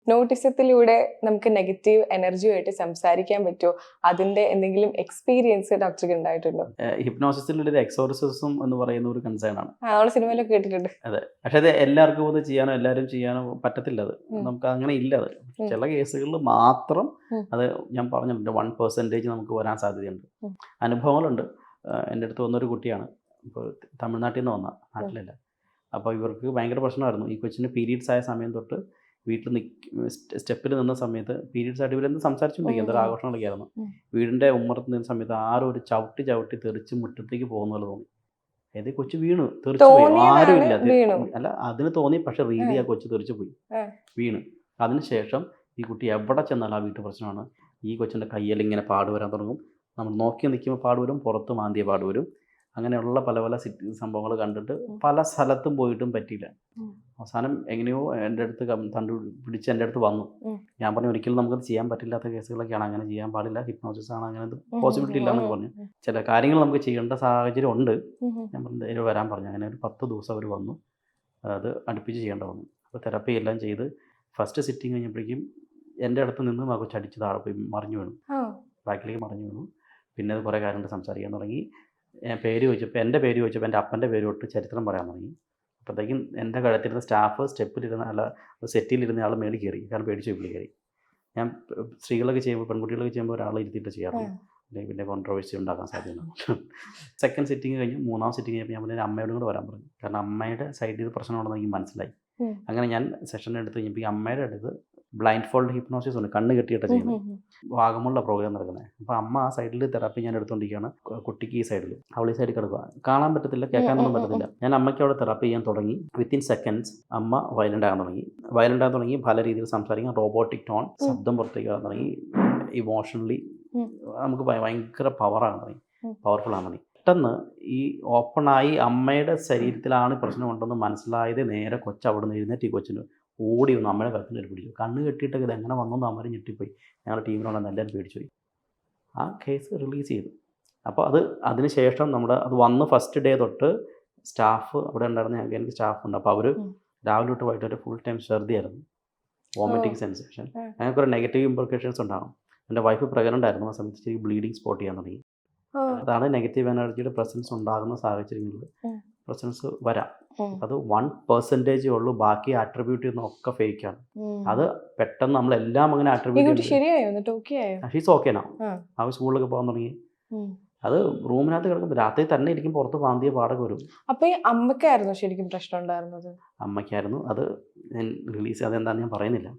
നോട്ടിസത്തിലൂടെ നമുക്ക് നെഗറ്റീവ് എനർജിയുമായിട്ട് സംസാരിക്കാൻ പറ്റുമോ? അതിന്റെ എന്തെങ്കിലും എക്സ്പീരിയൻസ് ഡോക്ടർക്ക് ഉണ്ടായിട്ടുണ്ടോ? ഹിപ്നോസിസിലൊരു എക്സോറിസിസം എന്ന് പറയുന്ന ഒരു കൺസേൺ ആണ്. നമ്മള് സിനിമയിലൊക്കെ കേട്ടിട്ടുണ്ട്. അതെ, പക്ഷെ അത് എല്ലാവർക്കും അത് ചെയ്യാനോ എല്ലാവരും ചെയ്യാനോ പറ്റത്തില്ല. അത് നമുക്ക് അങ്ങനെ ഇല്ല. അത് ചില കേസുകളിൽ മാത്രം അത് ഞാൻ പറഞ്ഞിട്ടുണ്ട് 1% നമുക്ക് വരാൻ സാധ്യതയുണ്ട്. അനുഭവങ്ങളുണ്ട്. എൻ്റെ അടുത്ത് വന്നൊരു കുട്ടിയാണ്, ഇപ്പോൾ തമിഴ്നാട്ടിൽ നിന്ന് വന്ന, നാട്ടിലല്ല. അപ്പോൾ ഇവർക്ക് ഭയങ്കര പ്രശ്നമായിരുന്നു. ഈ കൊച്ചിന് പീരീഡ്സ് ആയ സമയം തൊട്ട് വീട്ടിൽ സ്റ്റെപ്പിൽ നിന്ന സമയത്ത് പീരീഡ്സ് ആയിട്ട് ഇവരെന്ത് സംസാരിച്ചുകൊണ്ടിരിക്കുക, എന്തൊരു ആഘോഷങ്ങളൊക്കെ ആയിരുന്നു. വീടിൻ്റെ ഉമ്മറത്ത് നിന്ന സമയത്ത് ആരും ഒരു ചവിട്ടി തെറിച്ച് മുറ്റത്തേക്ക് പോകുന്ന പോലെ തോന്നി. അതായത് കൊച്ചു വീണു, തെറിച്ചു പോയി. ആരുമില്ല. അല്ല, അതിന് തോന്നി, പക്ഷെ റിയലി ആ കൊച്ചു തെറിച്ചു പോയി, വീണ്. അതിനുശേഷം ഈ കുട്ടി എവിടെ ചെന്നാലും ആ വീട്ടു പ്രശ്നമാണ്. ഈ കൊച്ചിൻ്റെ കയ്യിൽ ഇങ്ങനെ പാട് വരാൻ തുടങ്ങും. നമ്മൾ നോക്കി നിൽക്കുമ്പോൾ പാട് വരും, പുറത്ത് മാന്തിയ പാട് വരും. അങ്ങനെയുള്ള പല പല സംഭവങ്ങൾ കണ്ടിട്ട് പല സ്ഥലത്തും പോയിട്ടും പറ്റിയില്ല. അവസാനം എങ്ങനെയോ എൻ്റെ അടുത്ത് പിടിച്ച് എൻ്റെ അടുത്ത് വന്നു. ഞാൻ പറഞ്ഞു, ഒരിക്കലും നമുക്കത് ചെയ്യാൻ പറ്റില്ലാത്ത കേസുകളൊക്കെയാണ്, അങ്ങനെ ചെയ്യാൻ പാടില്ല, ഹിപ്നോസിസ് ആണ്, അങ്ങനെ പോസിബിലിറ്റി ഇല്ല എന്ന് പറഞ്ഞു. ചില കാര്യങ്ങൾ നമുക്ക് ചെയ്യേണ്ട സാഹചര്യം ഉണ്ട്. ഞാൻ പറഞ്ഞു വരാൻ പറഞ്ഞു. അങ്ങനെ ഒരു 10 ദിവസം അവർ വന്നു, അത് അടുപ്പിച്ച് ചെയ്യേണ്ട വന്നു. അപ്പോൾ തെറപ്പി എല്ലാം ചെയ്ത് ഫസ്റ്റ് സിറ്റിങ് കഴിഞ്ഞപ്പോഴേക്കും എൻ്റെ അടുത്ത് നിന്ന് ആ കൊച്ചു അടിച്ച് താഴെ പോയി മറിഞ്ഞു വീണു, ബാക്കിലേക്ക് മറിഞ്ഞു വീണു. പിന്നെ അത് കുറേ കാര്യങ്ങൾ സംസാരിക്കാൻ തുടങ്ങി. പേര് ചോദിച്ചപ്പോൾ എൻ്റെ പേര് ചോദിച്ചപ്പോൾ എൻ്റെ അപ്പൻ്റെ പേര് തൊട്ട് ചരിത്രം പറയാൻ തുടങ്ങി. അപ്പോഴത്തേക്കും എൻ്റെ കഴുത്തിരുന്ന സ്റ്റാഫ് സ്റ്റെപ്പിലിരുന്ന സെറ്റിലിരുന്ന ആൾ മേളിൽ കയറി, കാരണം പേടിച്ച് പുള്ളി കയറി. ഞാൻ സ്ത്രീകളൊക്കെ ചെയ്യുമ്പോൾ, പെൺകുട്ടികളൊക്കെ ചെയ്യുമ്പോൾ ഒരാൾ ഇരുത്തിയിട്ട് ചെയ്യാറുണ്ട്, അല്ലെങ്കിൽ പിന്നെ കോൺട്രവേഴ്സി ഉണ്ടാക്കാൻ സാധ്യതയുണ്ട്. സെക്കൻഡ് സിറ്റിങ് കഴിഞ്ഞ് 3ാം സിറ്റിങ് കഴിഞ്ഞപ്പോൾ ഞാൻ പറഞ്ഞാൽ അമ്മയോടും കൂടെ വരാൻ പറഞ്ഞു. കാരണം അമ്മയുടെ സൈഡിൽ ഇത് പ്രശ്നമുണ്ടെന്ന് എനിക്ക് മനസ്സിലായി. അങ്ങനെ ഞാൻ സെഷൻ എടുത്ത് കഴിഞ്ഞപ്പോൾ അമ്മയുടെ അടുത്ത് ബ്ലൈൻഡ് ഫോൾഡ് ഹിപ്നോസിസ് ഉണ്ട്, കണ്ണ് കെട്ടിയിട്ട് ചെയ്യുന്നത്. വാഗമുള്ള പ്രോഗ്രാം നടക്കുന്നത്. അപ്പോൾ അമ്മ ആ സൈഡിൽ തെറാപ്പി ഞാൻ എടുത്തുകൊണ്ടിരിക്കുകയാണ്, കുട്ടിക്ക് ഈ സൈഡിൽ, അവൾ ഈ സൈഡിൽ കിടക്കുക, കാണാൻ പറ്റത്തില്ല, കേൾക്കാനൊന്നും പറ്റത്തില്ല. ഞാൻ അമ്മയ്ക്ക് അവിടെ തെറാപ്പി ചെയ്യാൻ തുടങ്ങി. വിത്തിൻ സെക്കൻഡ്സ് അമ്മ വയലൻ്റ് ആകാൻ തുടങ്ങി, പല രീതിയിൽ സംസാരിക്കാൻ, റോബോട്ടിക് ടോൺ, ശബ്ദം പുറത്തേക്ക് വരാൻ തുടങ്ങി, ഇമോഷണലി നമുക്ക് ഭയങ്കര പവർഫുൾ ആകാൻ തുടങ്ങി. പെട്ടെന്ന് ഈ ഓപ്പണായി അമ്മയുടെ ശരീരത്തിലാണ് പ്രശ്നമുണ്ടെന്ന് മനസ്സിലായത് നേരെ കൊച്ചു അവിടെ നിന്ന് എഴുന്നേറ്റ് ഈ കൊച്ചിന് ഓടി വന്നു അമ്മയുടെ കഴുത്തിൽ പിടിച്ചു. കണ്ണ് കെട്ടിയിട്ടൊക്കെ ഇത് എങ്ങനെ വന്നു അമ്മ ഞെട്ടിപ്പോയി. ഞങ്ങളുടെ ടീമിനോട് എല്ലാവരും പേടിച്ചുപോയി. ആ കേസ് റിലീസ് ചെയ്തു. അപ്പോൾ അതിന് ശേഷം അത് വന്ന് ഫസ്റ്റ് ഡേ തൊട്ട് സ്റ്റാഫ് അവിടെ ഉണ്ടായിരുന്ന, എനിക്ക് സ്റ്റാഫുണ്ട്, അപ്പോൾ അവർ രാവിലെ തൊട്ട് വൈകിട്ട് വരെ ഫുൾ ടൈം ഛർദിയായിരുന്നു, വോമിറ്റിംഗ് സെൻസേഷൻ, ഞങ്ങൾക്ക് ഒരു നെഗറ്റീവ് ഇംപ്ലിക്കേഷൻസ് ഉണ്ടാകും. എൻ്റെ വൈഫ് പ്രഗ്നൻ്റ് ആയിരുന്നു, ആ സമയത്ത് ശരിക്കും ബ്ലീഡിങ് സ്പോട്ട് ചെയ്യാൻ തുടങ്ങി. അതാണ് നെഗറ്റീവ് എനർജിയുടെ പ്രസൻസ് ഉണ്ടാകുന്ന സാഹചര്യങ്ങളിൽ പ്രസൻസ് വരാം. അത് 1% ഉള്ളൂ, ബാക്കി ആട്രിബ്യൂട്ട് ചെയ്യുന്നതൊക്കെ ഫേക്കാണ്. അത് പെട്ടെന്ന് നമ്മളെല്ലാം അങ്ങനെ ആട്രിബ്യൂട്ട് ഷീസ് ഓക്കേനാ. അവർ സ്കൂളിലൊക്കെ പോകാൻ തുടങ്ങി. അത് റൂമിനകത്ത് കിടക്കുമ്പോൾ രാത്രി തന്നെ ഇരിക്കും, പുറത്ത് പാന്തിയ പാടൊക്കെ വരും. അപ്പൊ ഈ അമ്മയ്ക്കായിരുന്നു ശരിക്കും പ്രശ്നം ഉണ്ടായിരുന്നത്? അമ്മയ്ക്കായിരുന്നു. അത് റിലീസ്, അതെന്താണെന്ന് ഞാൻ പറയുന്നില്ല.